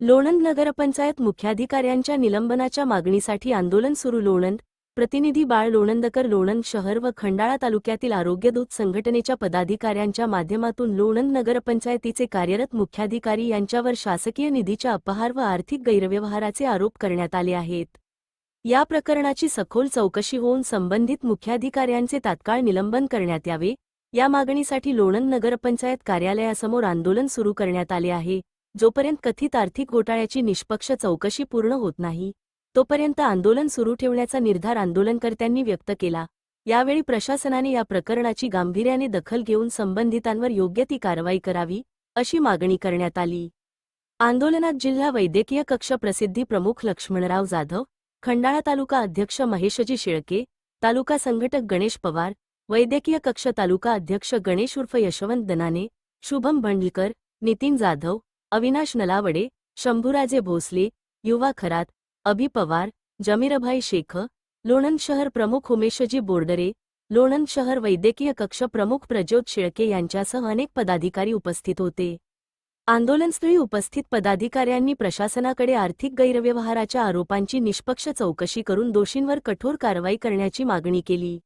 लोणंद नगरपंचायत मुख्याधिकाऱ्यांच्या निलंबनाच्या मागणीसाठी आंदोलन सुरू. लोणंद प्रतिनिधी बाळ लोणंदकर. लोणंद शहर व खंडाळा तालुक्यातील आरोग्यदूत संघटनेच्या पदाधिकाऱ्यांच्या माध्यमातून लोणंद नगरपंचायतीचे कार्यरत मुख्याधिकारी यांच्यावर शासकीय निधीच्या अपहार व आर्थिक गैरव्यवहाराचे आरोप करण्यात आले आहेत. या प्रकरणाची सखोल चौकशी होऊन संबंधित मुख्याधिकाऱ्यांचे तात्काळ निलंबन करण्यात यावे, या मागणीसाठी लोणंद नगरपंचायत कार्यालयासमोर आंदोलन सुरू करण्यात आले आहे. जोपर्यंत कथित आर्थिक घोटाळ्याची निष्पक्ष चौकशी पूर्ण होत नाही, तोपर्यंत आंदोलन सुरू ठेवण्याचा निर्धार आंदोलनकर्त्यांनी व्यक्त केला. यावेळी प्रशासनाने या प्रकरणाची गांभीर्याने दखल घेऊन संबंधितांवर योग्य ती कारवाई करावी, अशी मागणी करण्यात आली. आंदोलनात जिल्हा वैद्यकीय कक्ष प्रसिद्धी प्रमुख लक्ष्मणराव जाधव, खंडाळा तालुका अध्यक्ष महेशजी शेळके, तालुका संघटक गणेश पवार, वैद्यकीय कक्ष तालुका अध्यक्ष गणेश उर्फ यशवंत दनाने, शुभम भंडलकर, नितीन जाधव, अविनाश नलावडे, शंभूराजे भोसले, युवा खरात, अभि पवार, जमीरभाई शेख, लोणंद शहर प्रमुख उमेशजी बोर्डरे, लोणंद शहर वैद्यकीय कक्ष प्रमुख प्रज्योत शेळके यांच्यासह अनेक पदाधिकारी उपस्थित होते. आंदोलनस्थळी उपस्थित पदाधिकाऱ्यांनी प्रशासनाकडे आर्थिक गैरव्यवहाराच्या आरोपांची निष्पक्ष चौकशी करून दोषींवर कठोर कारवाई करण्याची मागणी केली.